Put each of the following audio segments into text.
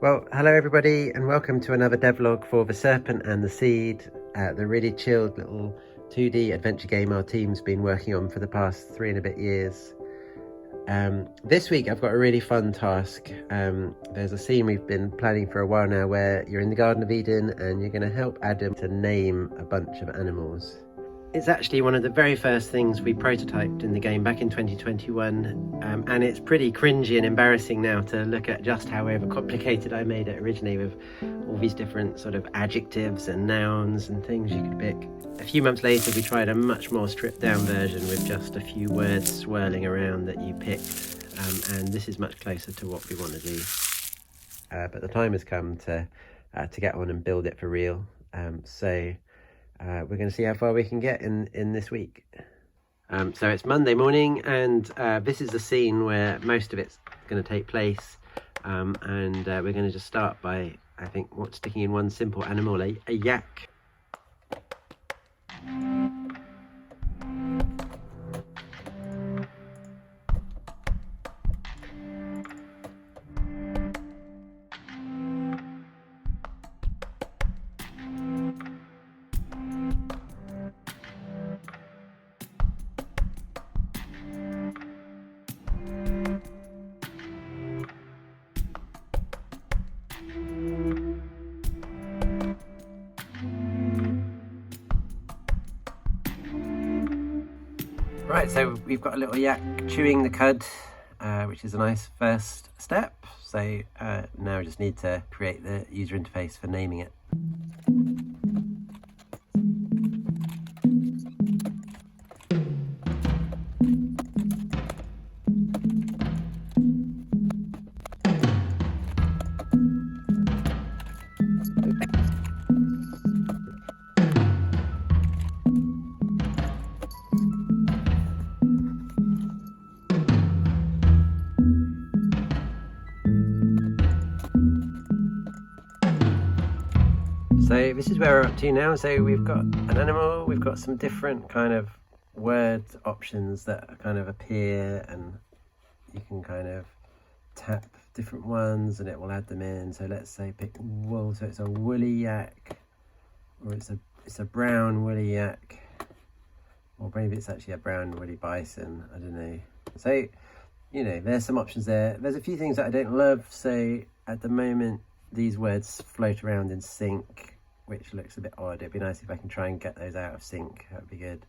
Well, hello everybody and welcome to another devlog for the Serpent and the Seed, the really chilled little 2D adventure game our team's been working on for the past 3 and a bit years. This week I've got a really fun task. There's a scene we've been planning for a while now where you're in the Garden of Eden and you're going to help Adam to name a bunch of animals. It's actually one of the very first things we prototyped in the game back in 2021, and it's pretty cringy and embarrassing now to look at just how overcomplicated I made it originally, with all these different sort of adjectives and nouns and things you could pick. A few months later we tried a much more stripped down version with just a few words swirling around that you picked, and this is much closer to what we want to do. But the time has come to get on and build it for real. We're going to see how far we can get in this week. So it's Monday morning, and this is the scene where most of it's going to take place. We're going to just start by, I think, sticking in one simple animal, a yak. Right, so we've got a little yak chewing the cud, which is a nice first step. So now we just need to create the user interface for naming it. So this is where we're up to now. So we've got an animal, we've got some different kind of word options that kind of appear, and you can kind of tap different ones and it will add them in. So let's say pick wool, so it's a woolly yak, or it's a brown woolly yak, or maybe it's actually a brown woolly bison, I don't know. So, you know, there's some options there. There's a few things that I don't love. So at the moment these words float around in sync, which looks a bit odd. It'd be nice if I can try and get those out of sync. That'd be good.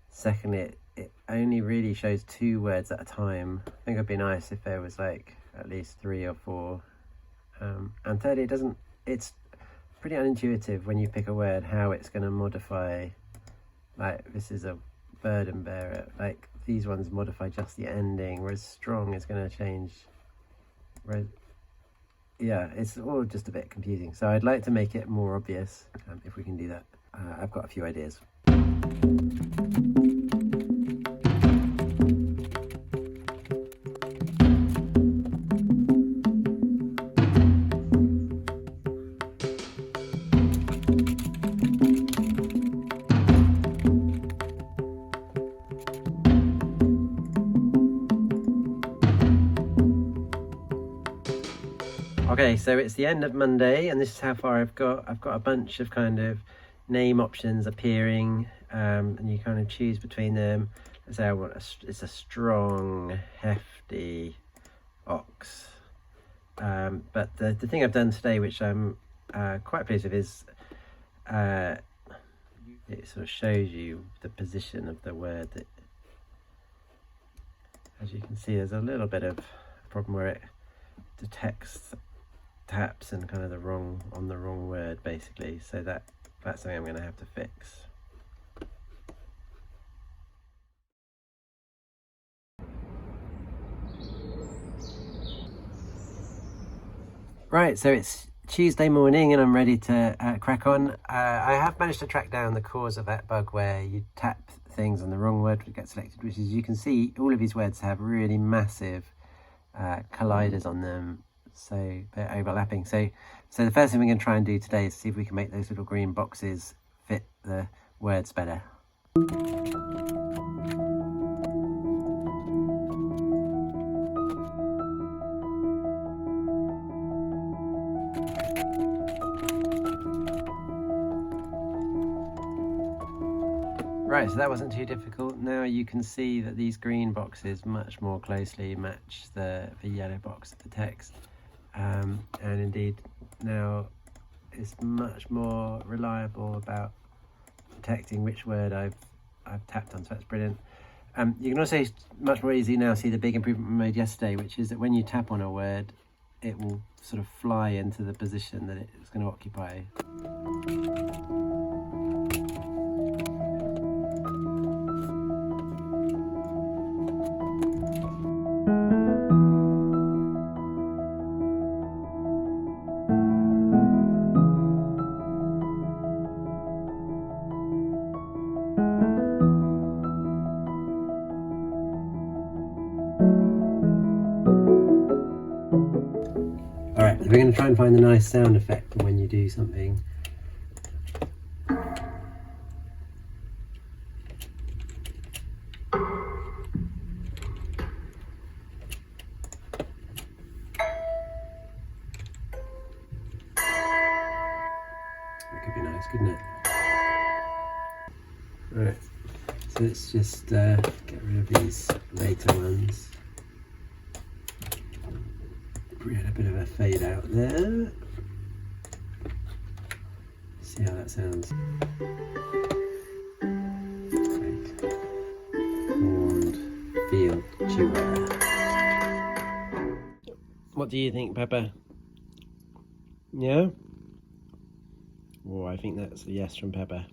Secondly, it only really shows 2 words at a time. I think it'd be nice if there was like at least 3 or 4. And thirdly, it's pretty unintuitive when you pick a word how it's going to modify. Like, this is a burden bearer. Like, these ones modify just the ending, whereas strong is going to change. Whereas, yeah, it's all just a bit confusing. So I'd like to make it more obvious, if we can do that. I've got a few ideas. Okay, so it's the end of Monday, and this is how far I've got. I've got a bunch of kind of name options appearing, and you kind of choose between them. Let's say it's a strong, hefty ox. But the thing I've done today, which I'm quite pleased with, is it sort of shows you the position of the word. That, as you can see, there's a little bit of a problem where it detects taps and kind of the wrong word, basically. So that's something I'm going to have to fix. Right, so it's Tuesday morning and I'm ready to crack on. I have managed to track down the cause of that bug where you tap things and the wrong word would get selected, which is, you can see all of these words have really massive colliders on them. So they're overlapping. So the first thing we're going to try and do today is see if we can make those little green boxes fit the words better. Right, so that wasn't too difficult. Now you can see that these green boxes much more closely match the yellow box of the text. And indeed now it's much more reliable about detecting which word I've tapped on, so that's brilliant. You can also much more easily now see the big improvement we made yesterday, which is that when you tap on a word, it will sort of fly into the position that it's going to occupy. Alright, we're going to try and find a nice sound effect for when you do something. That could be nice, couldn't it? Alright, so let's just get rid of these later ones. We had a bit of a fade out there. See how that sounds. Right. Cornfield chewer. What do you think, Pepper? Yeah? Oh, I think that's a yes from Pepper.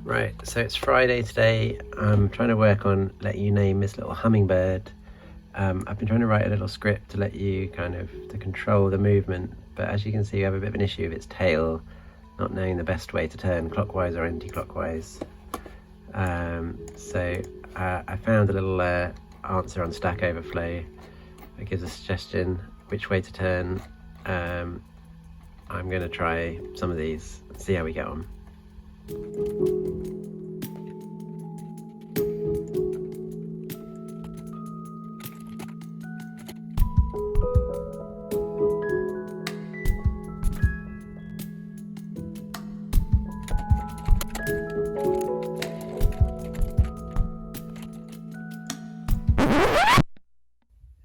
Right, so it's Friday today. I'm trying to work on letting you name this little hummingbird. I've been trying to write a little script to let you to control the movement, but as you can see, you have a bit of an issue with its tail, not knowing the best way to turn, clockwise or anti-clockwise. So I found a little answer on Stack Overflow that gives a suggestion which way to turn. I'm going to try some of these, see how we get on.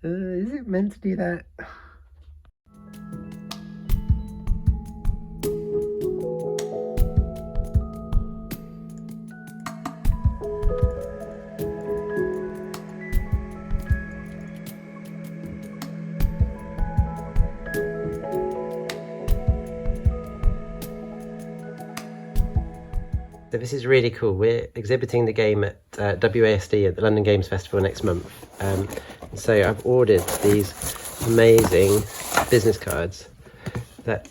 Is it meant to do that? So this is really cool. We're exhibiting the game at WASD at the London Games Festival next month. So I've ordered these amazing business cards that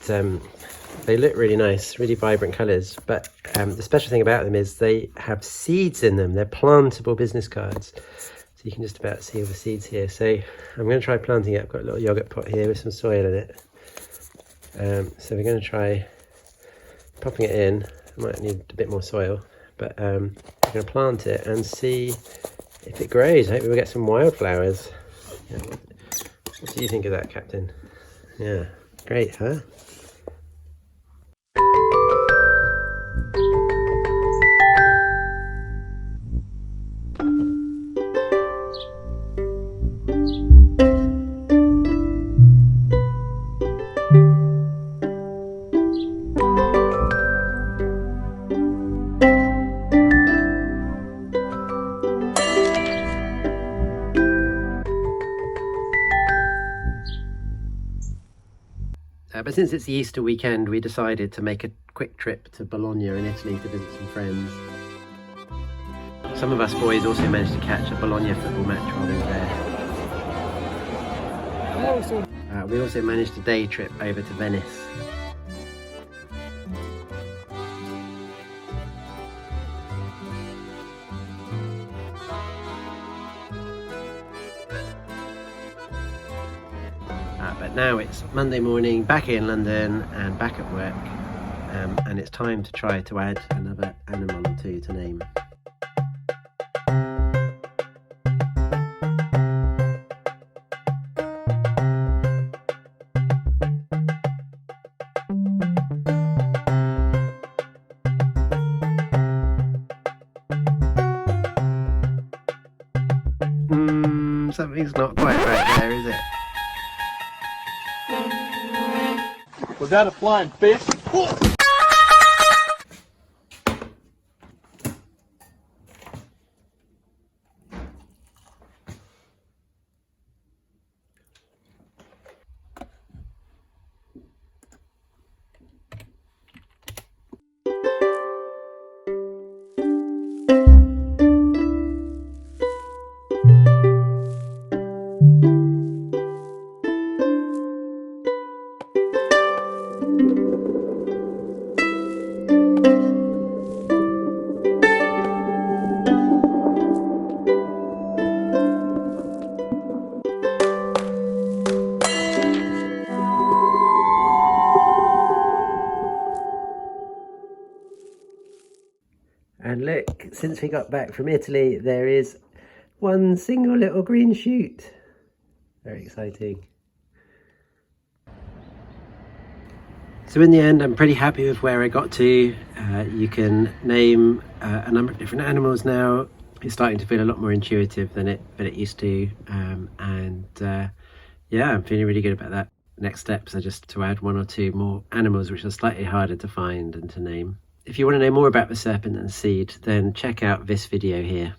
they look really nice, really vibrant colours, but the special thing about them is they have seeds in them. They're plantable business cards. So you can just about see all the seeds here. So I'm going to try planting it. I've got a little yogurt pot here with some soil in it. So we're going to try popping it in. I might need a bit more soil, but I'm going to plant it and see if it grows. I hope we'll get some wildflowers. Yeah. What do you think of that, Captain? Yeah, great, huh? But since it's the Easter weekend, we decided to make a quick trip to Bologna in Italy to visit some friends. Some of us boys also managed to catch a Bologna football match while we were there. We also managed a day trip over to Venice. But now it's Monday morning, back in London and back at work, and it's time to try to add another animal or two to name. Something's not quite right there, is it? Was that a flying fish? And look, since we got back from Italy, there is one single little green shoot. Very exciting. So in the end, I'm pretty happy with where I got to. You can name a number of different animals now. It's starting to feel a lot more intuitive than it used to. Yeah, I'm feeling really good about that. Next steps are just to add one or two more animals which are slightly harder to find and to name. If you want to know more about the serpent and the seed, then check out this video here.